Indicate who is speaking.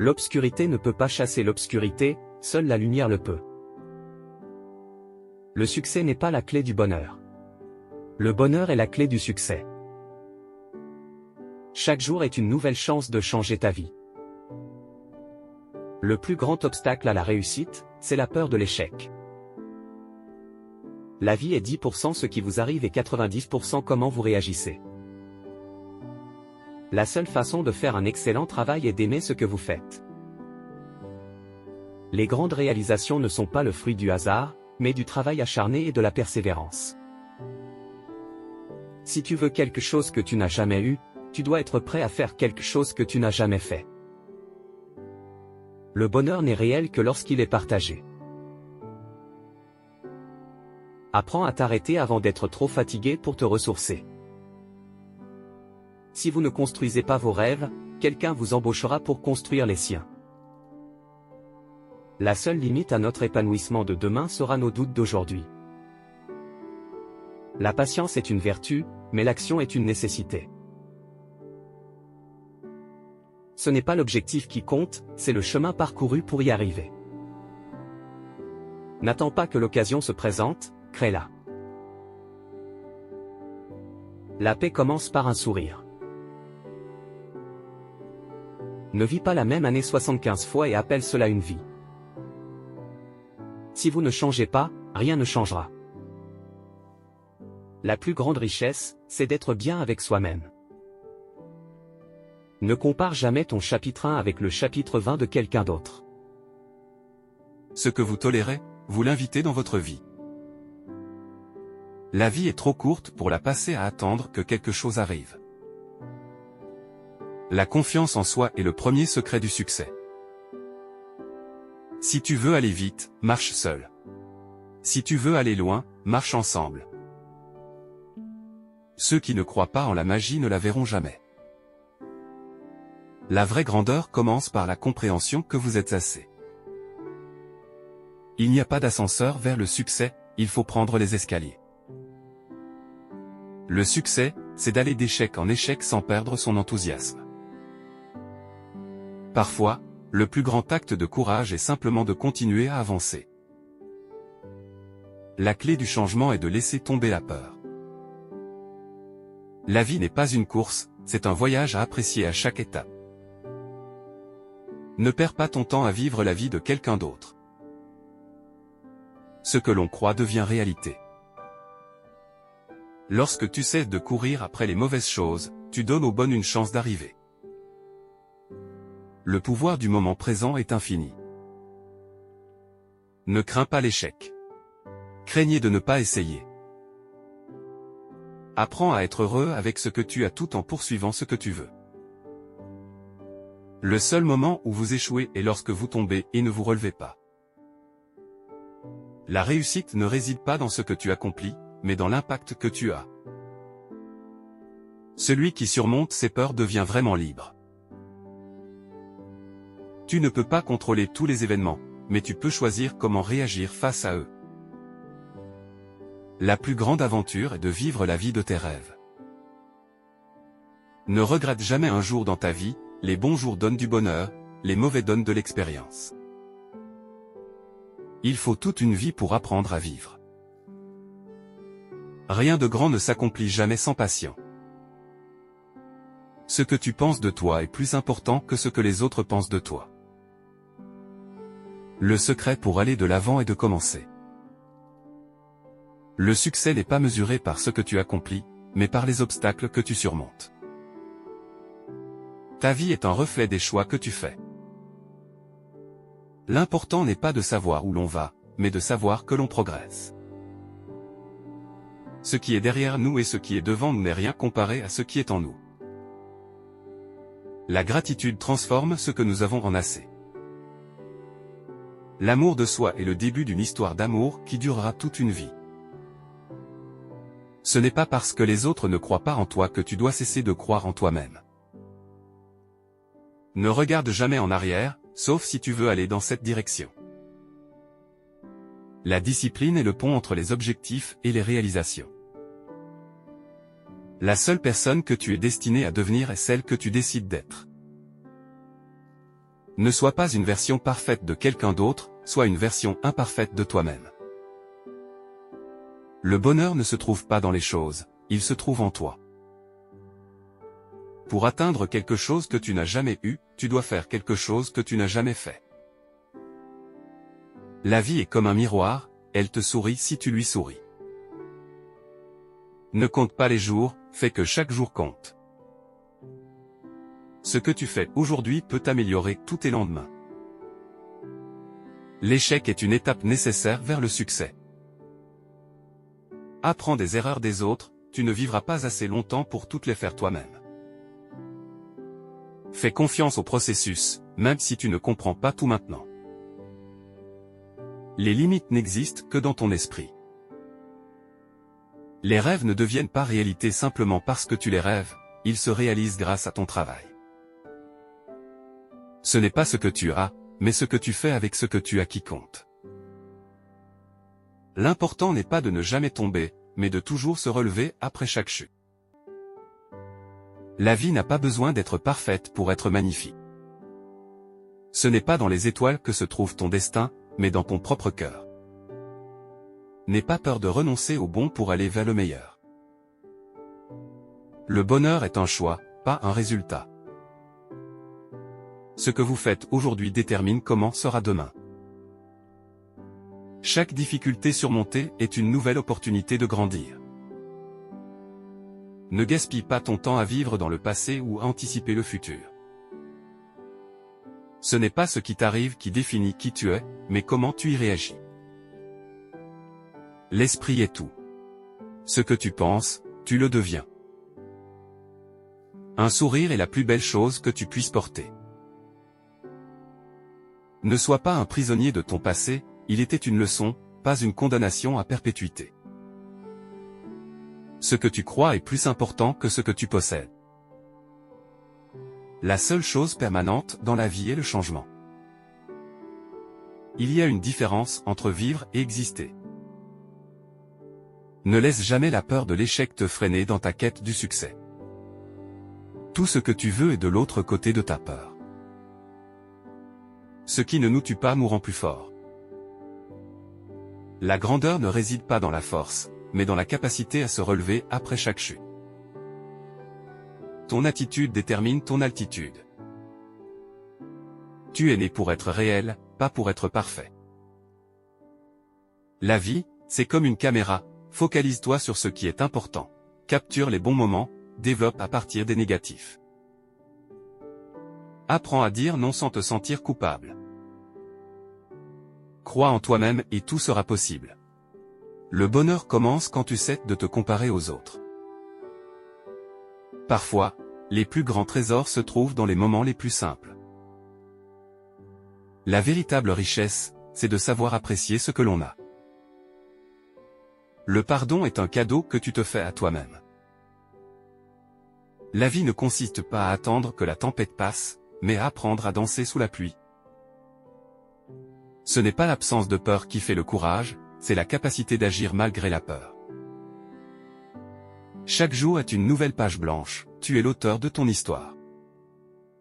Speaker 1: L'obscurité ne peut pas chasser l'obscurité, seule la lumière le peut. Le succès n'est pas la clé du bonheur. Le bonheur est la clé du succès. Chaque jour est une nouvelle chance de changer ta vie. Le plus grand obstacle à la réussite, c'est la peur de l'échec. La vie est 10% ce qui vous arrive et 90% comment vous réagissez. La seule façon de faire un excellent travail est d'aimer ce que vous faites. Les grandes réalisations ne sont pas le fruit du hasard, mais du travail acharné et de la persévérance. Si tu veux quelque chose que tu n'as jamais eu, tu dois être prêt à faire quelque chose que tu n'as jamais fait. Le bonheur n'est réel que lorsqu'il est partagé. Apprends à t'arrêter avant d'être trop fatigué pour te ressourcer. Si vous ne construisez pas vos rêves, quelqu'un vous embauchera pour construire les siens. La seule limite à notre épanouissement de demain sera nos doutes d'aujourd'hui. La patience est une vertu, mais l'action est une nécessité. Ce n'est pas l'objectif qui compte, c'est le chemin parcouru pour y arriver. N'attends pas que l'occasion se présente, crée-la. La paix commence par un sourire. Ne vis pas la même année 75 fois et appelle cela une vie. Si vous ne changez pas, rien ne changera. La plus grande richesse, c'est d'être bien avec soi-même. Ne compare jamais ton chapitre 1 avec le chapitre 20 de quelqu'un d'autre.
Speaker 2: Ce que vous tolérez, vous l'invitez dans votre vie. La vie est trop courte pour la passer à attendre que quelque chose arrive. La confiance en soi est le premier secret du succès. Si tu veux aller vite, marche seul. Si tu veux aller loin, marche ensemble. Ceux qui ne croient pas en la magie ne la verront jamais. La vraie grandeur commence par la compréhension que vous êtes assez. Il n'y a pas d'ascenseur vers le succès, il faut prendre les escaliers. Le succès, c'est d'aller d'échec en échec sans perdre son enthousiasme. Parfois, le plus grand acte de courage est simplement de continuer à avancer. La clé du changement est de laisser tomber la peur. La vie n'est pas une course, c'est un voyage à apprécier à chaque étape. Ne perds pas ton temps à vivre la vie de quelqu'un d'autre. Ce que l'on croit devient réalité. Lorsque tu cesses de courir après les mauvaises choses, tu donnes aux bonnes une chance d'arriver. Le pouvoir du moment présent est infini. Ne crains pas l'échec. Craignez de ne pas essayer. Apprends à être heureux avec ce que tu as tout en poursuivant ce que tu veux. Le seul moment où vous échouez est lorsque vous tombez et ne vous relevez pas. La réussite ne réside pas dans ce que tu accomplis, mais dans l'impact que tu as. Celui qui surmonte ses peurs devient vraiment libre. Tu ne peux pas contrôler tous les événements, mais tu peux choisir comment réagir face à eux. La plus grande aventure est de vivre la vie de tes rêves. Ne regrette jamais un jour dans ta vie, les bons jours donnent du bonheur, les mauvais donnent de l'expérience. Il faut toute une vie pour apprendre à vivre. Rien de grand ne s'accomplit jamais sans passion. Ce que tu penses de toi est plus important que ce que les autres pensent de toi. Le secret pour aller de l'avant est de commencer. Le succès n'est pas mesuré par ce que tu accomplis, mais par les obstacles que tu surmontes. Ta vie est un reflet des choix que tu fais. L'important n'est pas de savoir où l'on va, mais de savoir que l'on progresse. Ce qui est derrière nous et ce qui est devant nous n'est rien comparé à ce qui est en nous. La gratitude transforme ce que nous avons en assez. L'amour de soi est le début d'une histoire d'amour qui durera toute une vie. Ce n'est pas parce que les autres ne croient pas en toi que tu dois cesser de croire en toi-même. Ne regarde jamais en arrière, sauf si tu veux aller dans cette direction. La discipline est le pont entre les objectifs et les réalisations. La seule personne que tu es destiné à devenir est celle que tu décides d'être. Ne sois pas une version parfaite de quelqu'un d'autre, sois une version imparfaite de toi-même. Le bonheur ne se trouve pas dans les choses, il se trouve en toi. Pour atteindre quelque chose que tu n'as jamais eu, tu dois faire quelque chose que tu n'as jamais fait. La vie est comme un miroir, elle te sourit si tu lui souris. Ne compte pas les jours, fais que chaque jour compte. Ce que tu fais aujourd'hui peut améliorer tous tes lendemains. L'échec est une étape nécessaire vers le succès. Apprends des erreurs des autres, tu ne vivras pas assez longtemps pour toutes les faire toi-même. Fais confiance au processus, même si tu ne comprends pas tout maintenant. Les limites n'existent que dans ton esprit. Les rêves ne deviennent pas réalité simplement parce que tu les rêves, ils se réalisent grâce à ton travail. Ce n'est pas ce que tu as, mais ce que tu fais avec ce que tu as qui compte. L'important n'est pas de ne jamais tomber, mais de toujours se relever après chaque chute. La vie n'a pas besoin d'être parfaite pour être magnifique. Ce n'est pas dans les étoiles que se trouve ton destin, mais dans ton propre cœur. N'aie pas peur de renoncer au bon pour aller vers le meilleur. Le bonheur est un choix, pas un résultat. Ce que vous faites aujourd'hui détermine comment sera demain. Chaque difficulté surmontée est une nouvelle opportunité de grandir. Ne gaspille pas ton temps à vivre dans le passé ou à anticiper le futur. Ce n'est pas ce qui t'arrive qui définit qui tu es, mais comment tu y réagis. L'esprit est tout. Ce que tu penses, tu le deviens. Un sourire est la plus belle chose que tu puisses porter. Ne sois pas un prisonnier de ton passé, il était une leçon, pas une condamnation à perpétuité. Ce que tu crois est plus important que ce que tu possèdes. La seule chose permanente dans la vie est le changement. Il y a une différence entre vivre et exister. Ne laisse jamais la peur de l'échec te freiner dans ta quête du succès. Tout ce que tu veux est de l'autre côté de ta peur. Ce qui ne nous tue pas nous rend plus forts. La grandeur ne réside pas dans la force, mais dans la capacité à se relever après chaque chute. Ton attitude détermine ton altitude. Tu es né pour être réel, pas pour être parfait. La vie, c'est comme une caméra, focalise-toi sur ce qui est important. Capture les bons moments, développe à partir des négatifs. Apprends à dire non sans te sentir coupable. Crois en toi-même et tout sera possible. Le bonheur commence quand tu cesses de te comparer aux autres. Parfois, les plus grands trésors se trouvent dans les moments les plus simples. La véritable richesse, c'est de savoir apprécier ce que l'on a. Le pardon est un cadeau que tu te fais à toi-même. La vie ne consiste pas à attendre que la tempête passe, mais à apprendre à danser sous la pluie. Ce n'est pas l'absence de peur qui fait le courage, c'est la capacité d'agir malgré la peur. Chaque jour est une nouvelle page blanche, tu es l'auteur de ton histoire.